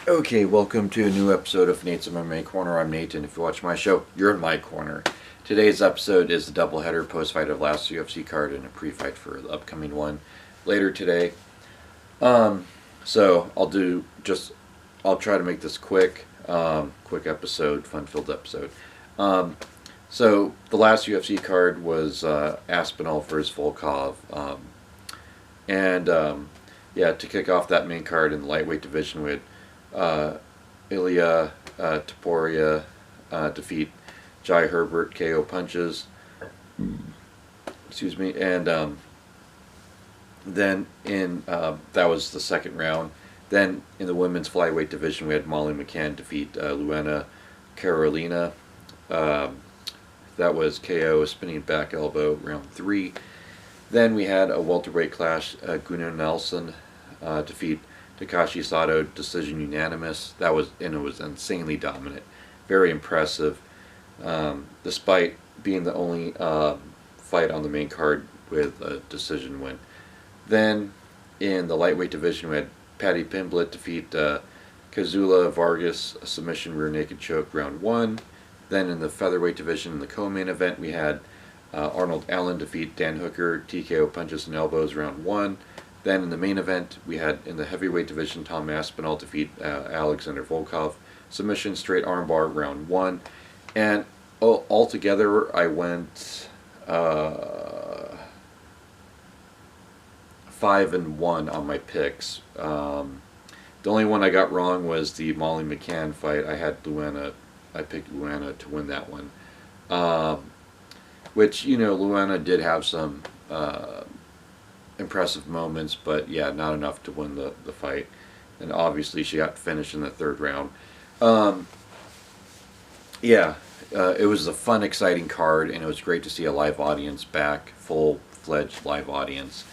Okay, welcome to a new episode of Nate's MMA Corner. I'm Nate, and if you watch my show, you're in my corner. Today's episode is the doubleheader post-fight of last UFC card and a pre-fight for the upcoming one later today. So I'll try to make this quick, quick episode, fun-filled episode. So the last UFC card was Aspinall versus Volkov, yeah, to kick off that main card in the lightweight division, we had Ilya Taporia defeat Jai Herbert KO punches. Excuse me, and then in that was the second round. Then in the women's flyweight division, we had Molly McCann defeat Luana Carolina. That was KO, spinning back elbow, round 3. Then we had a welterweight clash. Gunnar Nelson defeat Takashi Sato, decision unanimous. It was insanely dominant, very impressive, despite being the only fight on the main card with a decision win. Then in the lightweight division, we had Paddy Pimblett defeat Kazula Vargas, a submission rear naked choke, round 1. Then in the featherweight division, in the co-main event, we had Arnold Allen defeat Dan Hooker, TKO punches and elbows, round 1. Then in the main event, we had in the heavyweight division, Tom Aspinall defeat Alexander Volkov, submission straight armbar, round 1. And altogether, I went 5-1 on my picks. The only one I got wrong was the Molly McCann fight. I picked Luana to win that one. Which, Luana did have some impressive moments, but yeah, not enough to win the fight. And obviously she got finished in the third round. It was a fun, exciting card, and it was great to see a live audience back, full-fledged live audience.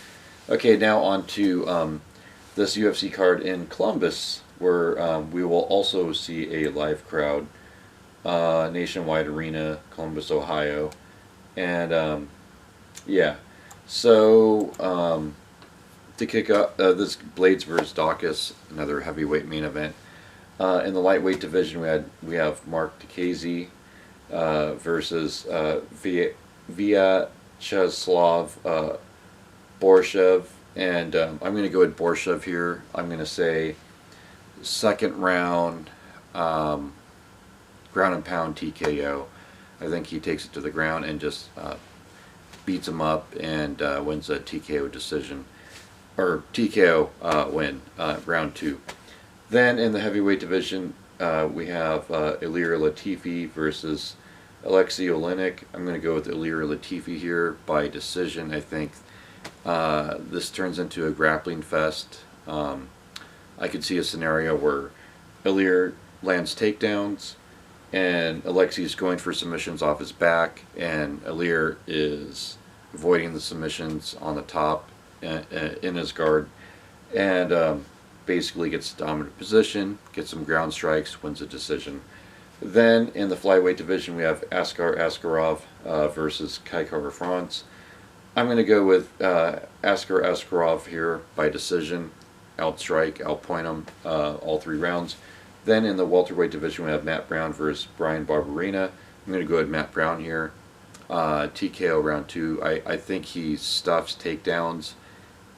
Okay, now on to this UFC card in Columbus, where we will also see a live crowd, nationwide arena, Columbus, Ohio. And so to kick up this Blaydes versus Dawkis, another heavyweight main event. In the lightweight division, we have Mark Dikazy versus Vyacheslav Borshev, and I'm going to go with Borshev here. I'm going to say second round, ground and pound TKO. I think he takes it to the ground and just beats him up and wins a TKO decision, or TKO win, round 2. Then in the heavyweight division, we have Elira Latifi versus Alexia Olynyk. I'm going to go with Elira Latifi here by decision. I think this turns into a grappling fest. I could see a scenario where Elira lands takedowns, and Alexi's going for submissions off his back, and Elira is avoiding the submissions on the top in his guard, and basically gets a dominant position, gets some ground strikes, wins a decision. Then in the flyweight division, we have Askar Askarov versus Kai Kara-France. I'm going to go with Askar Askarov here by decision, outstrike, outpoint him all 3 rounds. Then in the welterweight division, we have Matt Brown versus Brian Barbarina. I'm going to go with Matt Brown here. TKO round 2. I think he stuffs takedowns,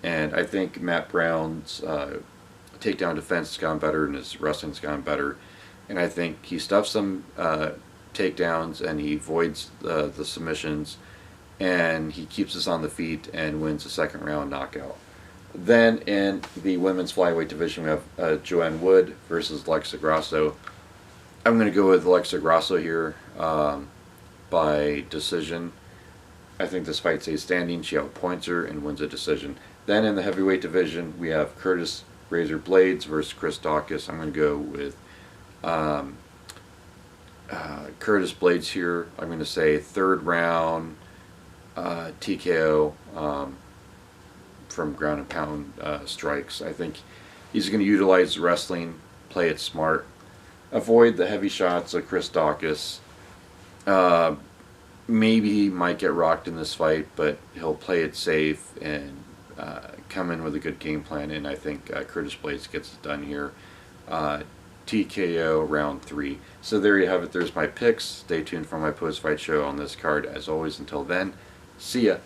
and I think Matt Brown's takedown defense has gotten better and his wrestling's gotten better. And I think he stuffs some takedowns and he avoids the submissions, and he keeps us on the feet and wins a second round knockout. Then in the women's flyweight division, we have Joanne Wood versus Alexia Grosso. I'm going to go with Alexia Grosso here by decision. I think this fight stays standing. She outpoints her and wins a decision. Then in the heavyweight division, we have Curtis Razor Blaydes versus Chris Dawkis. I'm going to go with Curtis Blaydes here. I'm going to say third round TKO. From ground and pound strikes. I think he's going to utilize wrestling, play it smart, avoid the heavy shots of Chris Dawkis. Maybe he might get rocked in this fight, but he'll play it safe and come in with a good game plan, and I think Curtis Blaydes gets it done here. TKO round 3. So there you have it. There's my picks. Stay tuned for my post-fight show on this card. As always, until then, see ya.